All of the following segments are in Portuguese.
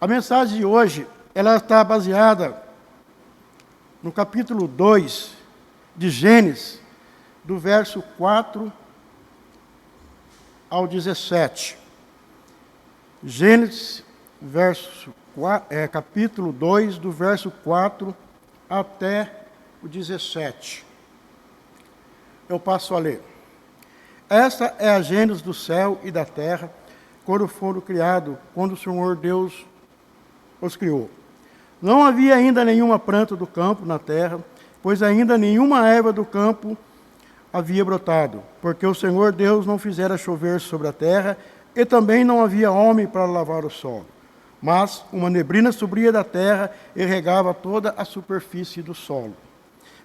A mensagem de hoje, ela está baseada no capítulo 2 de Gênesis, do verso 4 ao 17. Gênesis, capítulo 2, do verso 4 até o 17. Eu passo a ler. Esta é a gênese do céu e da terra, quando foram criados, quando o Senhor Deus os criou. Não havia ainda nenhuma planta do campo na terra, pois ainda nenhuma erva do campo havia brotado, porque o Senhor Deus não fizera chover sobre a terra, e também não havia homem para lavar o solo. Mas uma neblina subia da terra e regava toda a superfície do solo.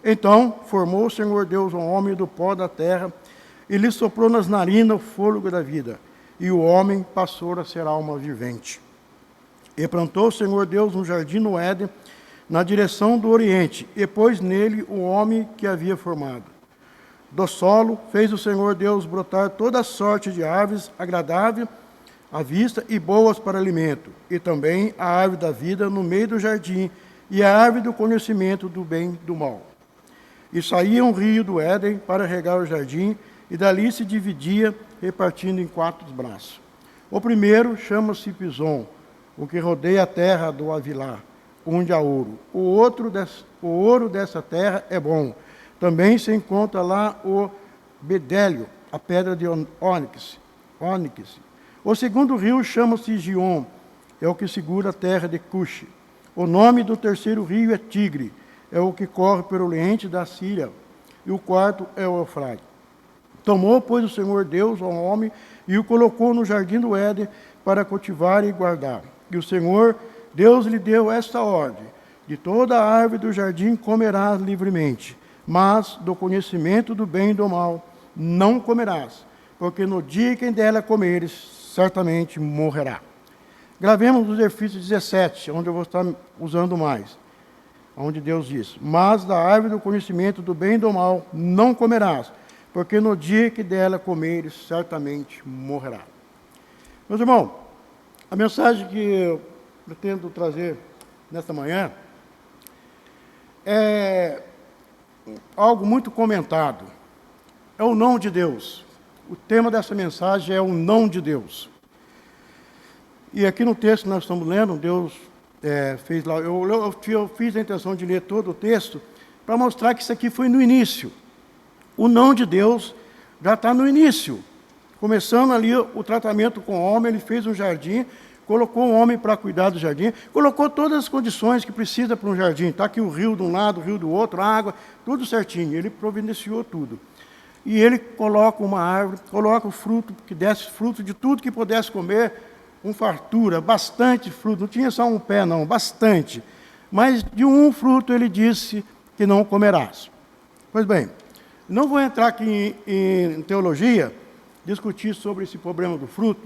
Então formou o Senhor Deus um homem do pó da terra, e lhe soprou nas narinas o fôlego da vida, e o homem passou a ser alma vivente. E plantou o Senhor Deus um jardim no Éden, na direção do Oriente, e pôs nele o homem que havia formado. Do solo fez o Senhor Deus brotar toda sorte de aves agradável à vista e boas para alimento, e também a árvore da vida no meio do jardim, e a árvore do conhecimento do bem e do mal. E saía um rio do Éden para regar o jardim, e dali se dividia, repartindo em 4 braços. O primeiro chama-se Pison, o que rodeia a terra do Avilá, onde há ouro. O ouro dessa terra é bom. Também se encontra lá o bedélio, a pedra de ônix. O segundo rio chama-se Gion, é o que segura a terra de Cuxi. O nome do terceiro rio é Tigre, é o que corre pelo oriente da Síria. E o quarto é o Eufrates. Tomou, pois, o Senhor Deus ao homem e o colocou no jardim do Éden para cultivar e guardar. E o Senhor Deus lhe deu esta ordem: de toda a árvore do jardim comerás livremente, mas do conhecimento do bem e do mal não comerás, porque no dia que dela comeres, certamente morrerá. Gravemos o exercício 17, onde eu vou estar usando mais, onde Deus diz: mas da árvore do conhecimento do bem e do mal não comerás, porque no dia que dela comeres, certamente morrerá. Meus irmãos, a mensagem que eu pretendo trazer nesta manhã é algo muito comentado. É o não de Deus. O tema dessa mensagem é o não de Deus. E aqui no texto que nós estamos lendo, Deus fez lá. Eu fiz a intenção de ler todo o texto para mostrar que isso aqui foi no início. O não de Deus já está no início. Começando ali o tratamento com o homem, ele fez um jardim, colocou um homem para cuidar do jardim, colocou todas as condições que precisa para um jardim. Está aqui o rio de um lado, o rio do outro, a água, tudo certinho. Ele providenciou tudo. E ele coloca uma árvore, coloca o fruto, que desse fruto de tudo que pudesse comer, com fartura, bastante fruto. Não tinha só um pé, não, bastante. Mas de um fruto ele disse que não comerás. Pois bem, não vou entrar aqui em teologia, discutir sobre esse problema do fruto,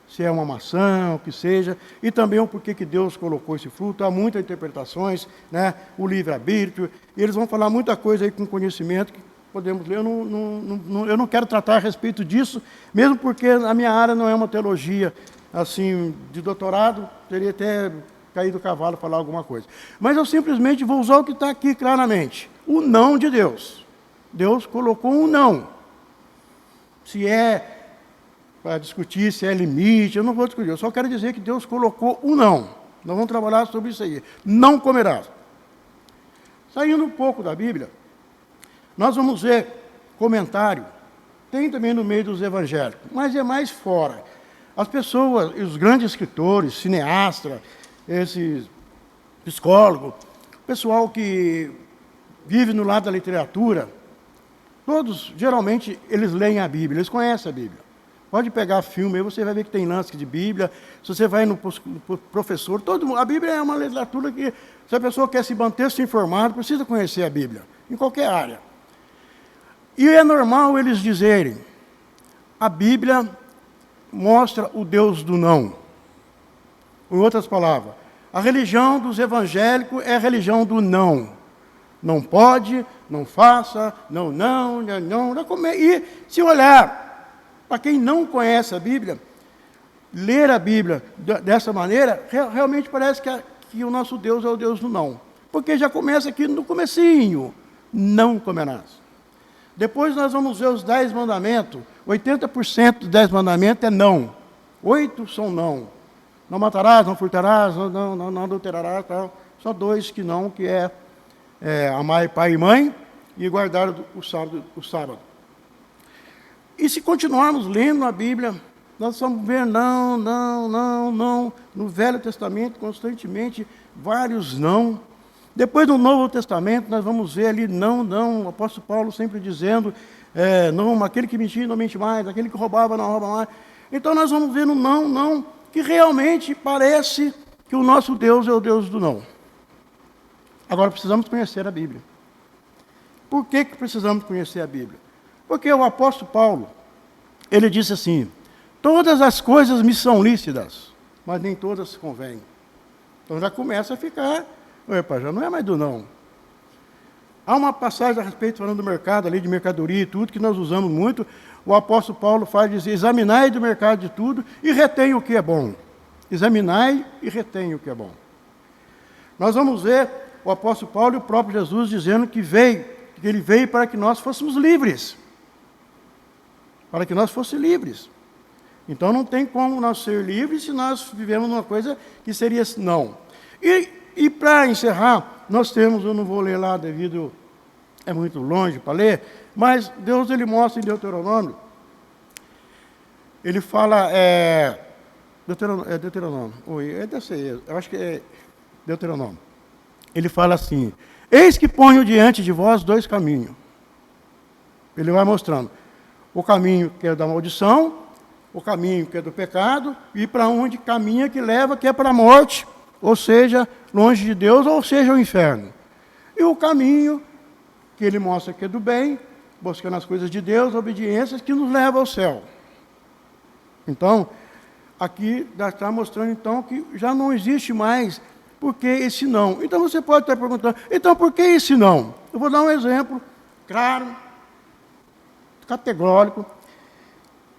se é uma maçã, o que seja, e também o porquê que Deus colocou esse fruto. Há muitas interpretações, né? O livre-arbítrio, e eles vão falar muita coisa aí com conhecimento que podemos ler. Eu não quero tratar a respeito disso, mesmo porque a minha área não é uma teologia assim de doutorado, teria até caído do cavalo falar alguma coisa. Mas eu simplesmente vou usar o que está aqui claramente, o não de Deus. Deus colocou um não. Se é para discutir, se é limite, eu não vou discutir. Eu só quero dizer que Deus colocou um não. Nós vamos trabalhar sobre isso aí. Não comerás. Saindo um pouco da Bíblia, nós vamos ver comentário. Tem também no meio dos evangélicos, mas é mais fora. As pessoas, os grandes escritores, cineastas, esses psicólogos, pessoal que vive no lado da literatura, todos, geralmente, eles leem a Bíblia, eles conhecem a Bíblia. Pode pegar filme aí, você vai ver que tem lance de Bíblia. Se você vai no professor, a Bíblia é uma literatura que, se a pessoa quer se manter-se informado, precisa conhecer a Bíblia, em qualquer área. E é normal eles dizerem, a Bíblia mostra o Deus do não. Em outras palavras, a religião dos evangélicos é a religião do não. Não pode, não faça, não. E se olhar, para quem não conhece a Bíblia, ler a Bíblia dessa maneira, realmente parece que o nosso Deus é o Deus do não. Porque já começa aqui no comecinho, não comerás. Depois nós vamos ver os 10 mandamentos, 80% dos 10 mandamentos é não. 8 são não. Não matarás, não furtarás, não adulterarás, tal. Só 2 que não, que é amar pai e mãe e guardar o sábado. E se continuarmos lendo a Bíblia, nós vamos ver não. No Velho Testamento, constantemente, vários não. Depois, no Novo Testamento, nós vamos ver ali não. O apóstolo Paulo sempre dizendo, não, aquele que mentia não mente mais, aquele que roubava não rouba mais. Então, nós vamos ver no não, que realmente parece que o nosso Deus é o Deus do não. Agora, precisamos conhecer a Bíblia. Por que precisamos conhecer a Bíblia? Porque o apóstolo Paulo, ele disse assim, todas as coisas me são lícitas, mas nem todas convêm. Então já começa a ficar, já não é mais do não. Há uma passagem a respeito, falando do mercado, ali de mercadoria e tudo, que nós usamos muito. O apóstolo Paulo faz dizer, examinai do mercado de tudo e retém o que é bom. Examinai e retém o que é bom. Nós vamos ver o apóstolo Paulo e o próprio Jesus dizendo que ele veio para que nós fôssemos livres. Para que nós fôssemos livres. Então não tem como nós ser livres se nós vivemos numa coisa que seria não. E para encerrar, nós temos, eu não vou ler lá devido, é muito longe para ler, mas Deus ele mostra em Deuteronômio, ele fala, Deuteronômio, eu acho que é Deuteronômio. Ele fala assim, eis que ponho diante de vós 2 caminhos. Ele vai mostrando o caminho que é da maldição, o caminho que é do pecado, e para onde caminha que leva, que é para a morte, ou seja, longe de Deus, ou seja, o inferno. E o caminho que ele mostra que é do bem, buscando as coisas de Deus, obediências, que nos leva ao céu. Então, aqui está mostrando então que já não existe mais por que esse não. Então você pode estar perguntando, então por que esse não? Eu vou dar um exemplo claro, categórico,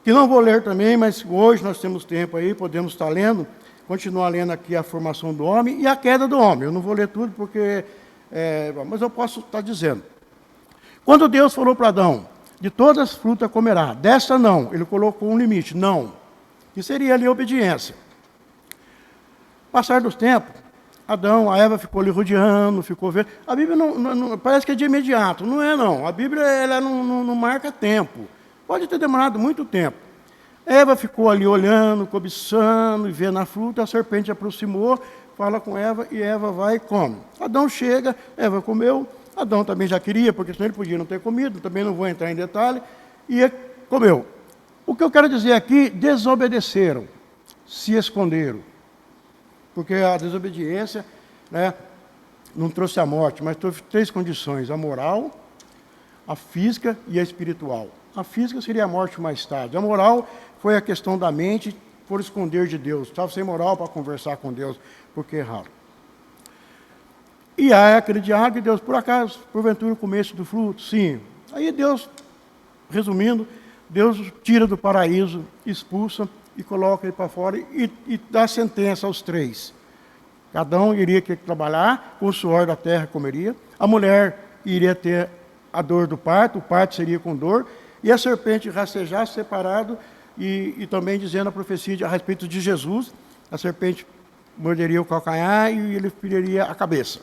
que não vou ler também, mas hoje nós temos tempo aí, podemos estar lendo, continuar lendo aqui a formação do homem e a queda do homem. Eu não vou ler tudo porque, mas eu posso estar dizendo. Quando Deus falou para Adão, de todas as frutas comerá, dessa não, ele colocou um limite, não, que seria ali a obediência. Passar dos tempos, Adão, a Eva ficou ali rodeando, ficou vendo. A Bíblia não parece que é de imediato, não é não. A Bíblia ela não marca tempo. Pode ter demorado muito tempo. Eva ficou ali olhando, cobiçando e vendo a fruta, a serpente aproximou, fala com Eva e Eva vai e come. Adão chega, Eva comeu, Adão também já queria, porque senão ele podia não ter comido, também não vou entrar em detalhe, e comeu. O que eu quero dizer aqui, desobedeceram, se esconderam. Porque a desobediência, não trouxe a morte, mas trouxe 3 condições, a moral, a física e a espiritual. A física seria a morte mais tarde. A moral foi a questão da mente por esconder de Deus. Estava sem moral para conversar com Deus, porque erraram. E há aquele diálogo de Deus, por acaso, porventura, o começo do fruto? Sim. Aí Deus, resumindo, Deus tira do paraíso, expulsa e coloca ele para fora e dá sentença aos 3. Cada um iria ter que trabalhar, com o suor da terra comeria. A mulher iria ter a dor do parto, o parto seria com dor, e a serpente rastejar separado, e também dizendo a profecia a respeito de Jesus, a serpente morderia o calcanhar e ele feriria a cabeça.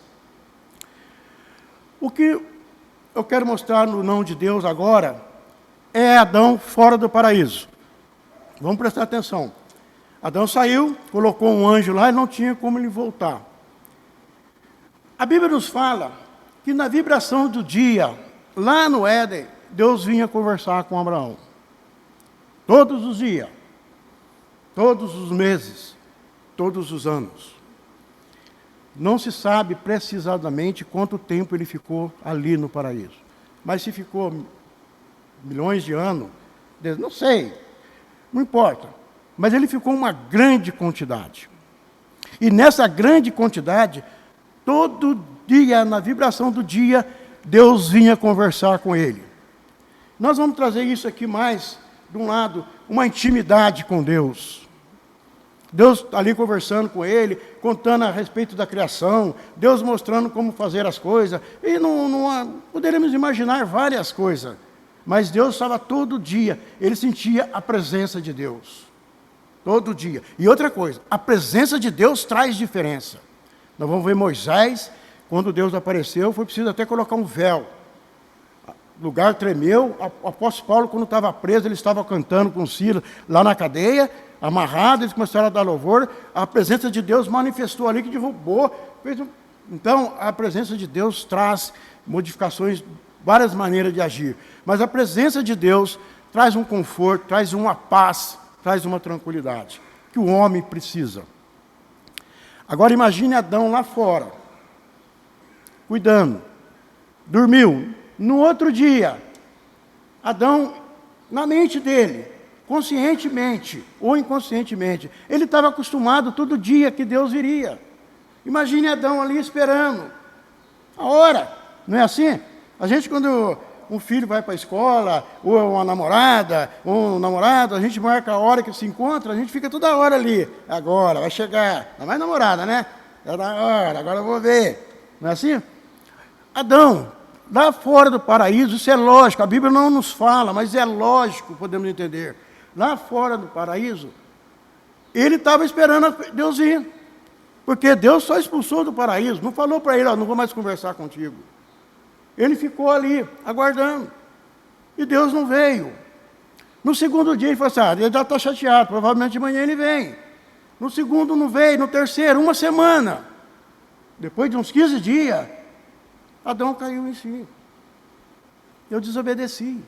O que eu quero mostrar no não de Deus agora é Adão fora do paraíso. Vamos prestar atenção. Adão saiu, colocou um anjo lá e não tinha como ele voltar. A Bíblia nos fala que na vibração do dia, lá no Éden, Deus vinha conversar com Abraão. Todos os dias, todos os meses, todos os anos. Não se sabe precisamente quanto tempo ele ficou ali no paraíso. Mas se ficou milhões de anos, não sei, não importa. Mas ele ficou uma grande quantidade. E nessa grande quantidade, todo dia, na vibração do dia, Deus vinha conversar com ele. Nós vamos trazer isso aqui mais, de um lado, uma intimidade com Deus. Deus ali conversando com ele, contando a respeito da criação, Deus mostrando como fazer as coisas, e poderíamos imaginar várias coisas, mas Deus estava todo dia, ele sentia a presença de Deus, todo dia. E outra coisa, a presença de Deus traz diferença. Nós vamos ver Moisés, quando Deus apareceu, foi preciso até colocar um véu. O lugar tremeu, o apóstolo Paulo, quando estava preso, ele estava cantando com Silas lá na cadeia, amarrado, eles começaram a dar louvor, a presença de Deus manifestou ali, que derrubou. Então, a presença de Deus traz modificações, várias maneiras de agir. Mas a presença de Deus traz um conforto, traz uma paz, traz uma tranquilidade, que o homem precisa. Agora imagine Adão lá fora, cuidando, dormiu. No outro dia, Adão, na mente dele, conscientemente ou inconscientemente, ele estava acostumado todo dia que Deus viria. Imagine Adão ali esperando a hora, não é assim? A gente, quando um filho vai para a escola, ou uma namorada, ou um namorado, a gente marca a hora que se encontra, a gente fica toda hora ali. Agora, vai chegar. Não é mais namorada, né? É da hora, agora eu vou ver. Não é assim? Adão, lá fora do paraíso, isso é lógico, a Bíblia não nos fala, mas é lógico, podemos entender. Lá fora do paraíso, ele estava esperando Deus ir. Porque Deus só expulsou do paraíso, não falou para ele, não vou mais conversar contigo. Ele ficou ali, aguardando. E Deus não veio. No segundo dia ele falou assim, ele já está chateado, provavelmente de manhã ele vem. No segundo não veio, no terceiro, uma semana. Depois de uns 15 dias, Adão caiu em si. Eu desobedeci.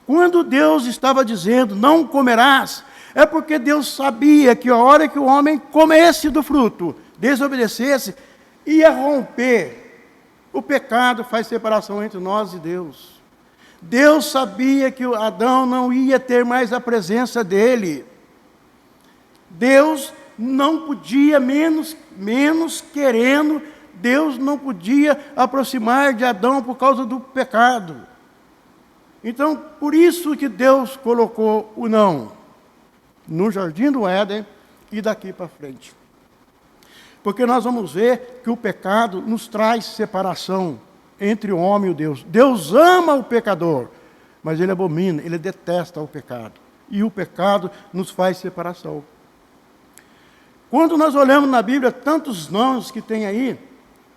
Quando Deus estava dizendo, não comerás, é porque Deus sabia que a hora que o homem comesse do fruto, desobedecesse, ia romper. O pecado faz separação entre nós e Deus. Deus sabia que Adão não ia ter mais a presença dele. Deus não podia, menos querendo, Deus não podia aproximar de Adão por causa do pecado. Então, por isso que Deus colocou o não no jardim do Éden e daqui para frente. Porque nós vamos ver que o pecado nos traz separação entre o homem e o Deus. Deus ama o pecador, mas ele abomina, ele detesta o pecado. E o pecado nos faz separação. Quando nós olhamos na Bíblia tantos nomes que tem aí,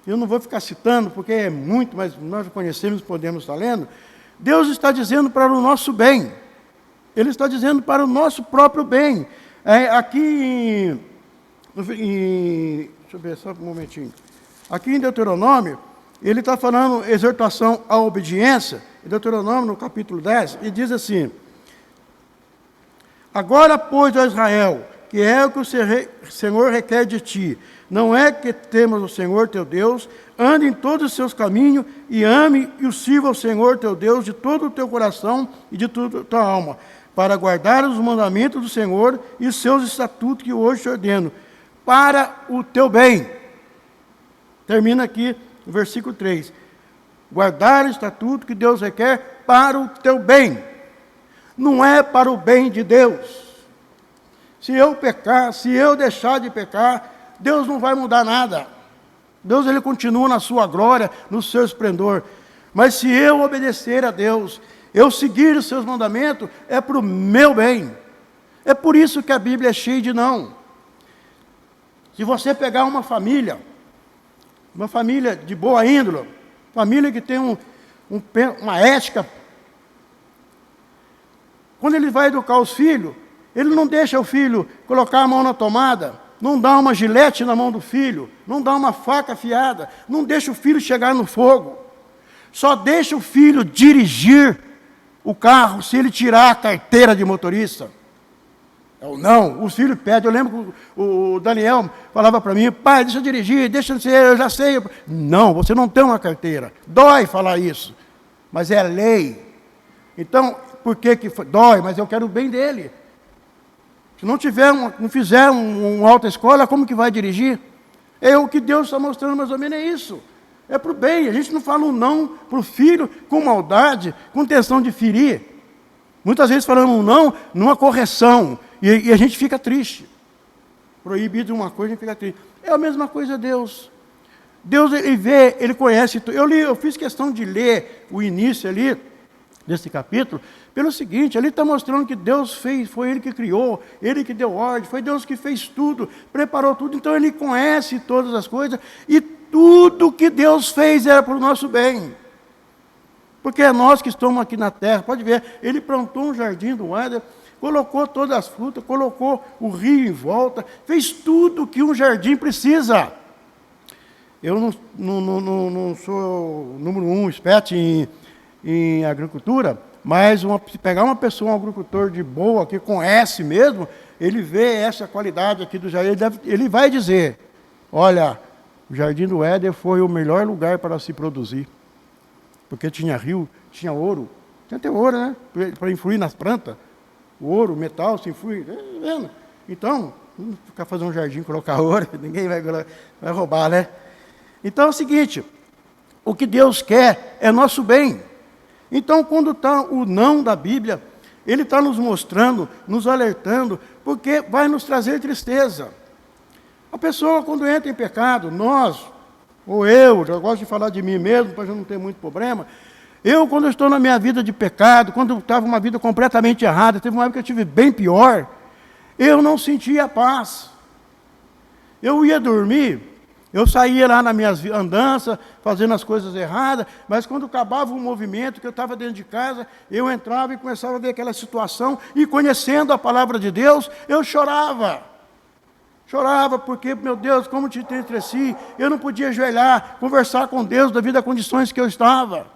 eu não vou ficar citando, porque é muito, mas nós já conhecemos, podemos estar lendo. Deus está dizendo para o nosso bem. Ele está dizendo para o nosso próprio bem. Aqui deixa eu ver só um momentinho. Aqui em Deuteronômio, ele está falando exortação à obediência. Em Deuteronômio, no capítulo 10, e diz assim: agora, pois, ó Israel, que é o que o Senhor requer de ti, não é que temas o Senhor teu Deus, ande em todos os seus caminhos, e ame e o sirva ao Senhor teu Deus de todo o teu coração e de toda a tua alma, para guardar os mandamentos do Senhor e os seus estatutos que hoje te ordeno, para o teu bem. Termina aqui o versículo 3. Guardar o estatuto que Deus requer para o teu bem. Não é para o bem de Deus. Se eu pecar, se eu deixar de pecar, Deus não vai mudar nada. Deus, ele continua na sua glória, no seu esplendor. Mas se eu obedecer a Deus, eu seguir os seus mandamentos, é para o meu bem. É por isso que a Bíblia é cheia de não. Se você pegar uma família de boa índole, família que tem uma ética, quando ele vai educar os filhos, ele não deixa o filho colocar a mão na tomada, não dá uma gilete na mão do filho, não dá uma faca afiada, não deixa o filho chegar no fogo, só deixa o filho dirigir o carro se ele tirar a carteira de motorista. Não, os filhos pedem. Eu lembro que o Daniel falava para mim, pai, deixa eu dirigir, deixa eu ser, eu já sei. Não, você não tem uma carteira. Dói falar isso, mas é lei. Então, por que dói? Mas eu quero o bem dele. Se não fizer uma autoescola, como que vai dirigir? É o que Deus está mostrando mais ou menos, é isso. É para o bem. A gente não fala um não para o filho com maldade, com intenção de ferir. Muitas vezes falando um não numa correção. E a gente fica triste. proibido uma coisa, a gente fica triste. É a mesma coisa Deus. Deus, ele vê, ele conhece. Eu fiz questão de ler o início ali, desse capítulo, pelo seguinte, ele está mostrando que Deus fez, foi Ele que criou, Ele que deu ordem, foi Deus que fez tudo, preparou tudo, então Ele conhece todas as coisas, e tudo que Deus fez era para o nosso bem. Porque é nós que estamos aqui na terra, pode ver, Ele plantou um jardim do Éden, colocou todas as frutas, colocou o rio em volta, fez tudo que um jardim precisa. Eu não sou número 1 expert em agricultura, mas se pegar uma pessoa, um agricultor de boa, que conhece mesmo, ele vê essa qualidade aqui do jardim, ele vai dizer, olha, o Jardim do Éden foi o melhor lugar para se produzir, porque tinha rio, tinha ouro, tinha até ouro, né, para influir nas plantas, o ouro, o metal, se influi, vendo? Então, não ficar fazendo um jardim, colocar ouro, ninguém vai roubar, né? Então é o seguinte, o que Deus quer é nosso bem. Então, quando está o não da Bíblia, ele está nos mostrando, nos alertando, porque vai nos trazer tristeza. A pessoa, quando entra em pecado, nós, ou eu gosto de falar de mim mesmo, para eu não ter muito problema, quando eu estou na minha vida de pecado, quando eu estava uma vida completamente errada, teve uma época que eu tive bem pior, eu não sentia paz. Eu ia dormir, eu saía lá nas minhas andanças, fazendo as coisas erradas, mas quando acabava o movimento, que eu estava dentro de casa, eu entrava e começava a ver aquela situação, e conhecendo a palavra de Deus, eu chorava. Chorava porque, meu Deus, como te entristeci, eu não podia ajoelhar, conversar com Deus devido às condições que eu estava.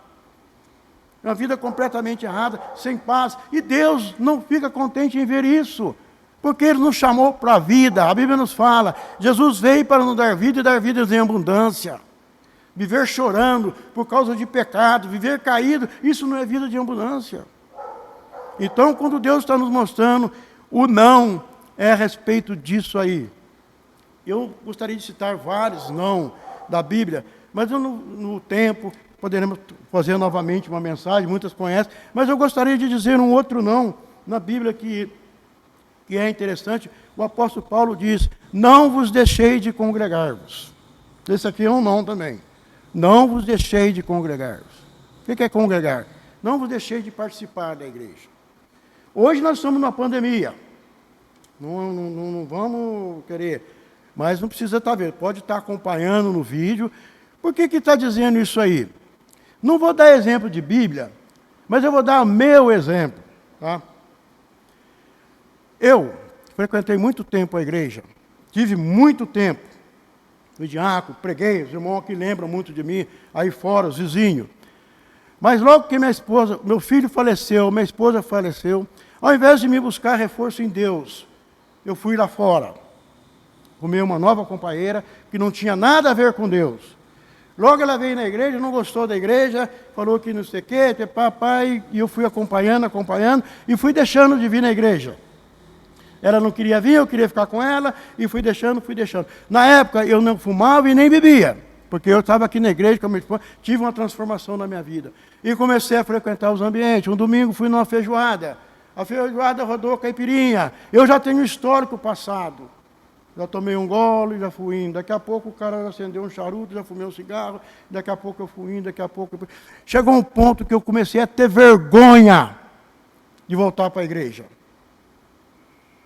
Uma vida completamente errada, sem paz, e Deus não fica contente em ver isso. Porque Ele nos chamou para a vida, a Bíblia nos fala, Jesus veio para nos dar vida e dar vida em abundância. Viver chorando por causa de pecado, viver caído, isso não é vida de abundância. Então, quando Deus está nos mostrando, o não é a respeito disso aí. Eu gostaria de citar vários não da Bíblia, mas no tempo poderemos fazer novamente uma mensagem, muitas conhecem, mas eu gostaria de dizer um outro não na Bíblia que é interessante. O apóstolo Paulo diz, não vos deixei de congregar-vos. Esse aqui é um não também. Não vos deixei de congregar-vos. O que é congregar? Não vos deixei de participar da igreja. Hoje nós estamos numa pandemia. Não vamos querer, mas não precisa estar vendo, pode estar acompanhando no vídeo. Por que está dizendo isso aí? Não vou dar exemplo de Bíblia, mas eu vou dar o meu exemplo, tá? Eu frequentei muito tempo a igreja, tive muito tempo, fui diácono, preguei, os irmãos que lembram muito de mim, aí fora, os vizinhos. Mas logo que meu filho faleceu, minha esposa faleceu, ao invés de me buscar reforço em Deus, eu fui lá fora, arrumei uma nova companheira que não tinha nada a ver com Deus. Logo ela veio na igreja, não gostou da igreja, falou que não sei o quê, papai, e eu fui acompanhando, e fui deixando de vir na igreja. Ela não queria vir, eu queria ficar com ela, e fui deixando. Na época, eu não fumava e nem bebia, porque eu estava aqui na igreja, com a minha esposa, tive uma transformação na minha vida. E comecei a frequentar os ambientes. Um domingo fui numa feijoada. A feijoada rodou caipirinha. Eu já tenho um histórico passado. Já tomei um gole, já fui indo. Daqui a pouco o cara acendeu um charuto, já fumei um cigarro. Daqui a pouco eu fui indo, Chegou um ponto que eu comecei a ter vergonha de voltar para a igreja.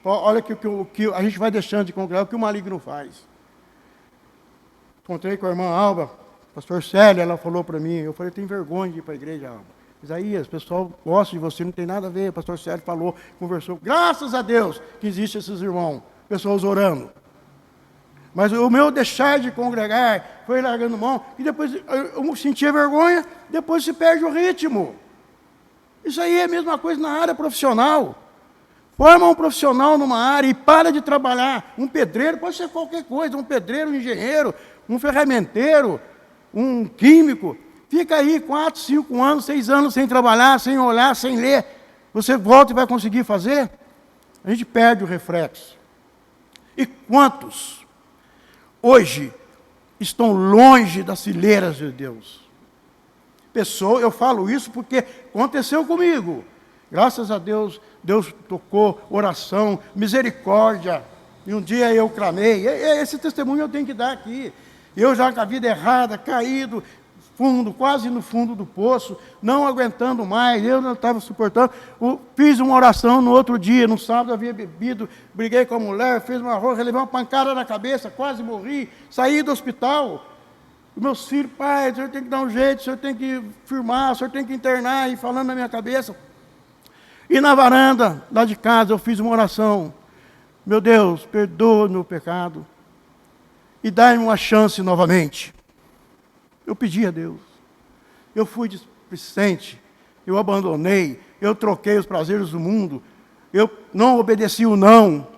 Olha que a gente vai deixando de congregar, o que o maligno faz. Encontrei com a irmã Alba, pastor Célia, ela falou para mim, eu falei, tem vergonha de ir para a igreja, Alba. Isaías, o pessoal gosta de você, não tem nada a ver, o pastor Célia falou, conversou, graças a Deus que existem esses irmãos, pessoas orando. Mas o meu deixar de congregar foi largando mão, e depois eu sentia vergonha, depois se perde o ritmo. Isso aí é a mesma coisa na área profissional. Forma um profissional numa área e para de trabalhar. Um pedreiro, pode ser qualquer coisa, um pedreiro, um engenheiro, um ferramenteiro, um químico. Fica aí 4, 5 anos, 6 anos sem trabalhar, sem olhar, sem ler. Você volta e vai conseguir fazer? A gente perde o reflexo. E quantos hoje estão longe das fileiras de Deus? Eu falo isso porque aconteceu comigo. Graças a Deus, Deus tocou, oração, misericórdia. E um dia eu clamei, esse testemunho eu tenho que dar aqui. Eu já com a vida errada, caído, fundo, quase no fundo do poço, não aguentando mais, eu não estava suportando. Fiz uma oração no outro dia, no sábado havia bebido, briguei com a mulher, fiz uma arroz, levei uma pancada na cabeça, quase morri, saí do hospital. Meus filhos, pai, o senhor tem que dar um jeito, o senhor tem que firmar, o senhor tem que internar, e falando na minha cabeça. E na varanda, lá de casa, eu fiz uma oração. Meu Deus, perdoa o meu pecado e dá-me uma chance novamente. Eu pedi a Deus. Eu fui displicente, eu abandonei, eu troquei os prazeres do mundo, eu não obedeci o não,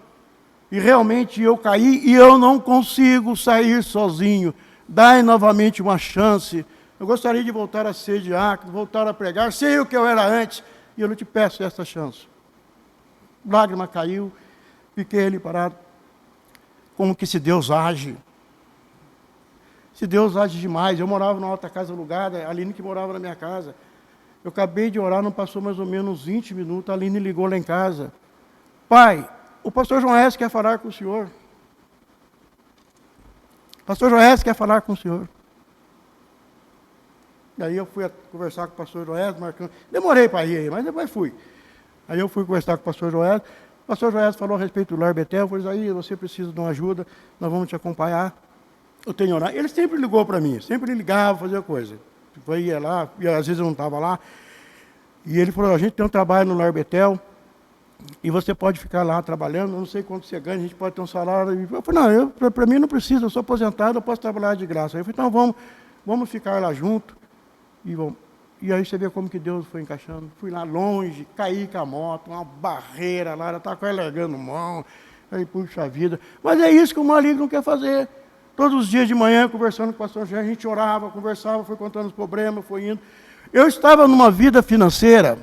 e realmente eu caí e eu não consigo sair sozinho. Dai novamente uma chance. Eu gostaria de voltar a ser diácono, voltar a pregar, sei o que eu era antes, e eu não te peço essa chance. Lágrima caiu, fiquei ali parado. Como que se Deus age? Se Deus age demais. Eu morava numa outra casa alugada, a Aline que morava na minha casa. Eu acabei de orar, não passou mais ou menos 20 minutos, a Aline ligou lá em casa. Pai, o pastor Joés quer falar com o senhor. Pastor Joés quer falar com o senhor. E aí eu fui conversar com o pastor Joés, marcando. Demorei para ir aí, mas depois fui. Aí eu fui conversar com o pastor Joés. O pastor Joés falou a respeito do Lar Betel. Eu falei, aí você precisa de uma ajuda, nós vamos te acompanhar. Eu tenho orado. Ele sempre ligou para mim, sempre ligava, fazia coisa. Eu ia lá, e às vezes eu não estava lá. E ele falou, a gente tem um trabalho no Lar Betel, e você pode ficar lá trabalhando, eu não sei quanto você ganha, a gente pode ter um salário. Eu falei, não, para mim não precisa, eu sou aposentado, eu posso trabalhar de graça. Aí eu falei, então vamos ficar lá junto. E aí você vê como que Deus foi encaixando. Fui lá longe, caí com a moto, uma barreira lá, ela estava quase largando mão. Aí, puxa vida. Mas é isso que o maligno quer fazer. Todos os dias de manhã, conversando com o pastor Jean, a gente orava, conversava, foi contando os problemas, foi indo. Eu estava numa vida financeira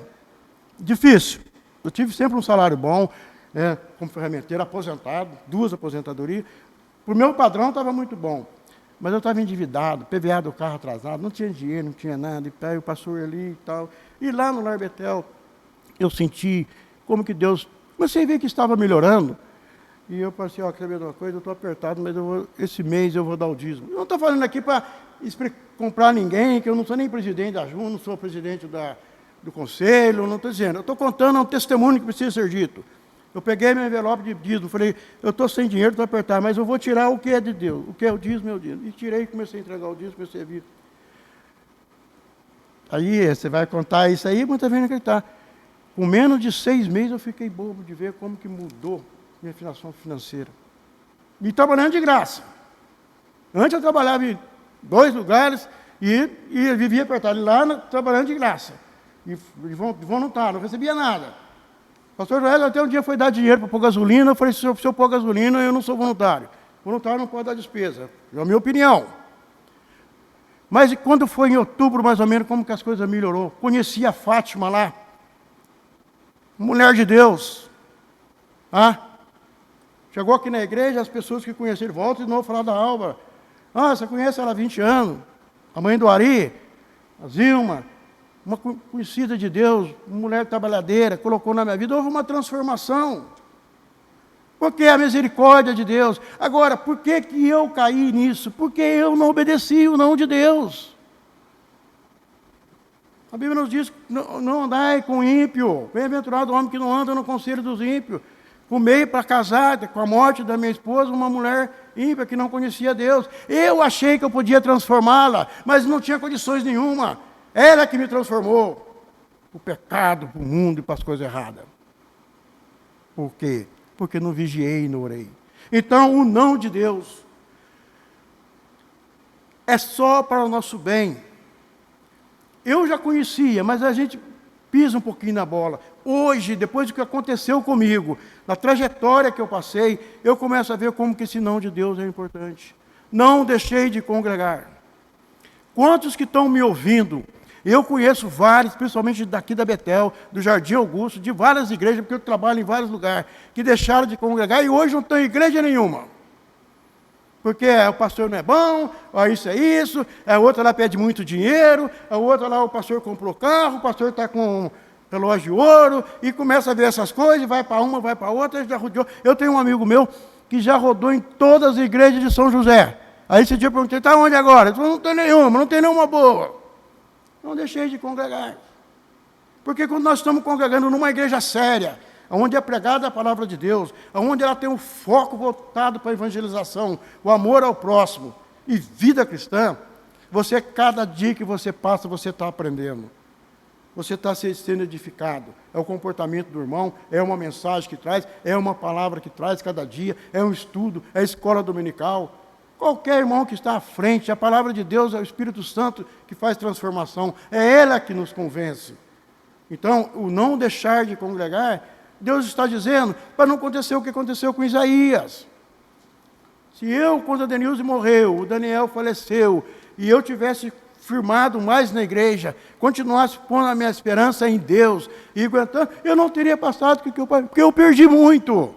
difícil. Eu tive sempre um salário bom, como ferramenteiro, aposentado, 2 aposentadorias. Para o meu padrão estava muito bom. Mas eu estava endividado, PVA do carro atrasado, não tinha dinheiro, não tinha nada, e aí o pastor ali e tal. E lá no Lar Betel, eu senti como que Deus... Comecei a ver que estava melhorando. E eu pensei, quer saber de uma coisa? Eu estou apertado, mas esse mês eu vou dar o dízimo. Eu não estou falando aqui para comprar ninguém, que eu não sou nem presidente da Junta, não sou presidente do conselho, não estou dizendo. Eu estou contando um testemunho que precisa ser dito. Eu peguei meu envelope de dízimo, falei, eu estou sem dinheiro, estou apertado, mas eu vou tirar o que é de Deus, o que é o dízimo, é o dízimo. E tirei e comecei a entregar o dízimo, comecei a vir. Aí você vai contar isso aí, muita gente não acreditar. Com menos de 6 meses eu fiquei bobo de ver como que mudou minha situação financeira. E trabalhando de graça. Antes eu trabalhava em 2 lugares e vivia apertado. E lá trabalhando de graça. E voluntário, não recebia nada. O pastor Joel até um dia foi dar dinheiro para pôr gasolina. Eu falei, se eu pôr gasolina, eu não sou voluntário. Voluntário não pode dar despesa. É a minha opinião. Mas quando foi em outubro, mais ou menos, como que as coisas melhorou? Conheci a Fátima lá. Mulher de Deus. Chegou aqui na igreja, as pessoas que conheceram, voltam de novo falar da Álvara. Você conhece ela há 20 anos. A mãe do Ari, a Zilma, uma conhecida de Deus, uma mulher trabalhadeira, colocou na minha vida, houve uma transformação. Porque a misericórdia de Deus. Agora, por que eu caí nisso? Porque eu não obedeci o não de Deus. A Bíblia nos diz, não andai com ímpio. Bem-aventurado o homem que não anda no conselho dos ímpios. Fumei para casar, com a morte da minha esposa, uma mulher ímpia que não conhecia Deus. Eu achei que eu podia transformá-la, mas não tinha condições nenhuma. Ela que me transformou. O pecado, para o mundo e para as coisas erradas. Por quê? Porque não vigiei e não orei. Então, o não de Deus é só para o nosso bem. Eu já conhecia, mas a gente pisa um pouquinho na bola. Hoje, depois do que aconteceu comigo, na trajetória que eu passei, eu começo a ver como que esse não de Deus é importante. Não deixei de congregar. Quantos que estão me ouvindo? Eu conheço vários, principalmente daqui da Betel, do Jardim Augusto, de várias igrejas, porque eu trabalho em vários lugares, que deixaram de congregar e hoje não tem igreja nenhuma. Porque o pastor não é bom, isso é isso, a outra lá pede muito dinheiro, a outra lá o pastor comprou carro, o pastor está com relógio de ouro, e começa a ver essas coisas, vai para uma, vai para outra, já rodeou. Eu tenho um amigo meu que já rodou em todas as igrejas de São José. Aí esse dia eu perguntei, está onde agora? Ele falou, não tem nenhuma boa. Não deixei de congregar. Porque quando nós estamos congregando numa igreja séria, onde é pregada a palavra de Deus, onde ela tem um foco voltado para a evangelização, o amor ao próximo e vida cristã, você, cada dia que você passa, você está aprendendo. Você está sendo edificado. É o comportamento do irmão, é uma mensagem que traz, é uma palavra que traz cada dia, é um estudo, é a escola dominical. Qualquer irmão que está à frente, a palavra de Deus é o Espírito Santo que faz transformação, é ela que nos convence. Então, o não deixar de congregar, Deus está dizendo, para não acontecer o que aconteceu com Isaías. Se eu, quando a Denilze morreu, o Daniel faleceu, e eu tivesse firmado mais na igreja, continuasse pondo a minha esperança em Deus, e aguentando, eu não teria passado porque eu perdi muito.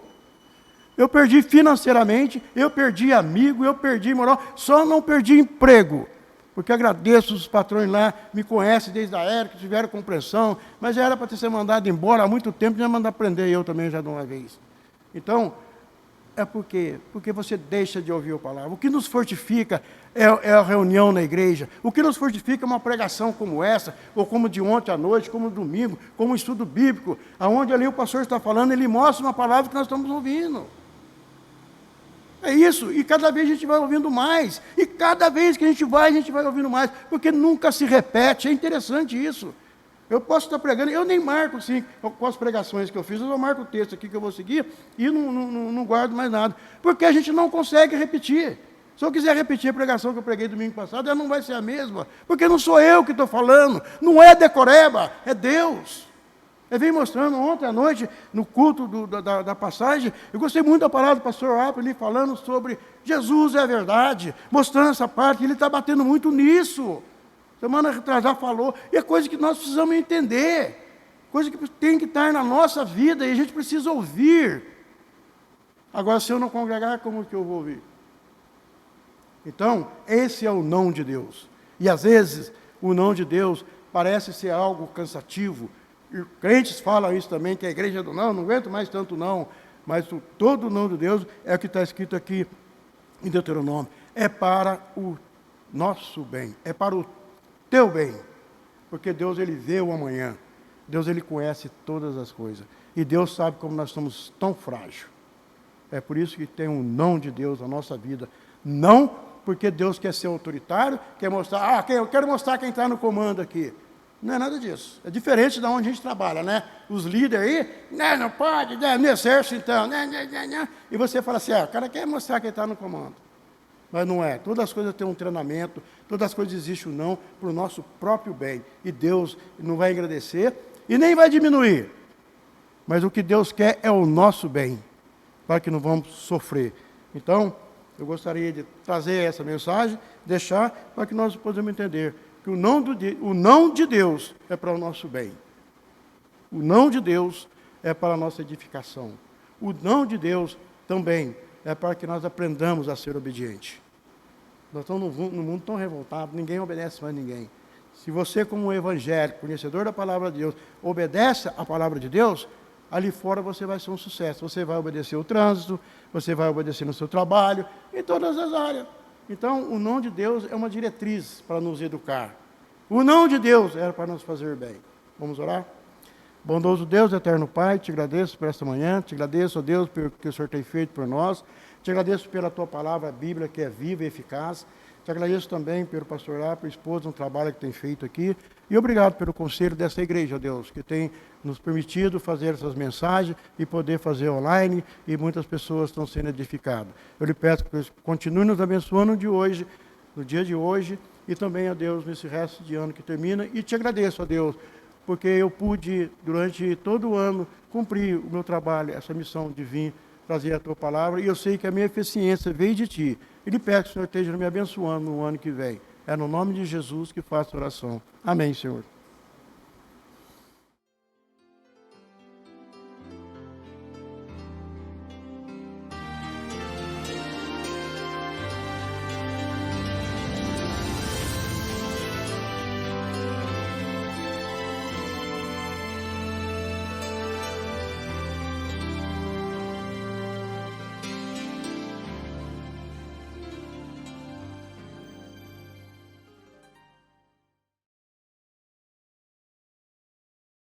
Eu perdi financeiramente, eu perdi amigo, eu perdi moral, só não perdi emprego. Porque agradeço os patrões lá, me conhecem desde a época, tiveram compreensão, mas já era para ter sido mandado embora há muito tempo, já mandar prender eu também já de uma vez. Então, é porque você deixa de ouvir a palavra. O que nos fortifica é a reunião na igreja. O que nos fortifica é uma pregação como essa, ou como de ontem à noite, como domingo, como um estudo bíblico, aonde ali o pastor está falando, ele mostra uma palavra que nós estamos ouvindo. É isso, e cada vez a gente vai ouvindo mais, e cada vez que a gente vai ouvindo mais, porque nunca se repete, é interessante isso. Eu posso estar pregando, eu nem marco assim, com as pregações que eu fiz, eu só marco o texto aqui que eu vou seguir, e não guardo mais nada, porque a gente não consegue repetir. Se eu quiser repetir a pregação que eu preguei domingo passado, ela não vai ser a mesma, porque não sou eu que estou falando, não é decoreba, é Deus. Eu vim mostrando ontem à noite, no culto da passagem, eu gostei muito da palavra do pastor Apple, ali falando sobre Jesus é a verdade, mostrando essa parte, ele está batendo muito nisso. Semana retrasada falou, e é coisa que nós precisamos entender, coisa que tem que estar na nossa vida, e a gente precisa ouvir. Agora, se eu não congregar, como que eu vou ouvir? Então, esse é o não de Deus. E às vezes, o não de Deus parece ser algo cansativo. E crentes falam isso também, que a igreja do não aguento mais tanto não, mas todo o não de Deus é o que está escrito aqui em Deuteronômio. É para o nosso bem, é para o teu bem, porque Deus, ele vê o amanhã, Deus, ele conhece todas as coisas, e Deus sabe como nós somos tão frágeis. É por isso que tem um não de Deus na nossa vida, não porque Deus quer ser autoritário, quer mostrar, eu quero mostrar quem está no comando aqui. Não é nada disso. É diferente de onde a gente trabalha, né? Os líderes aí, não pode, no exército então, e você fala assim, o cara quer mostrar quem está no comando. Mas não é. Todas as coisas têm um treinamento, todas as coisas existem ou não para o nosso próprio bem. E Deus não vai agradecer e nem vai diminuir. Mas o que Deus quer é o nosso bem, para que não vamos sofrer. Então, eu gostaria de trazer essa mensagem, deixar para que nós possamos entender que o não de Deus é para o nosso bem. O não de Deus é para a nossa edificação. O não de Deus também é para que nós aprendamos a ser obedientes. Nós estamos num mundo tão revoltado, ninguém obedece mais ninguém. Se você, como um evangélico, conhecedor da palavra de Deus, obedece a palavra de Deus, ali fora você vai ser um sucesso. Você vai obedecer o trânsito, você vai obedecer no seu trabalho, em todas as áreas. Então, o não de Deus é uma diretriz para nos educar. O não de Deus é para nos fazer bem. Vamos orar? Bondoso Deus, eterno Pai, te agradeço por esta manhã, te agradeço, ó Deus, pelo que o Senhor tem feito por nós, te agradeço pela tua palavra, a Bíblia, que é viva e eficaz, te agradeço também pelo pastor Lá, pela esposa, um trabalho que tem feito aqui, e obrigado pelo conselho dessa igreja, ó Deus, que tem nos permitido fazer essas mensagens e poder fazer online, e muitas pessoas estão sendo edificadas. Eu lhe peço que continue nos abençoando no dia de hoje, e também, ó Deus, nesse resto de ano que termina, e te agradeço, ó Deus, porque eu pude, durante todo o ano, cumprir o meu trabalho, essa missão de vir trazer a tua palavra, e eu sei que a minha eficiência veio de ti. E lhe peço que o Senhor esteja me abençoando no ano que vem. É no nome de Jesus que faço oração. Amém, Senhor.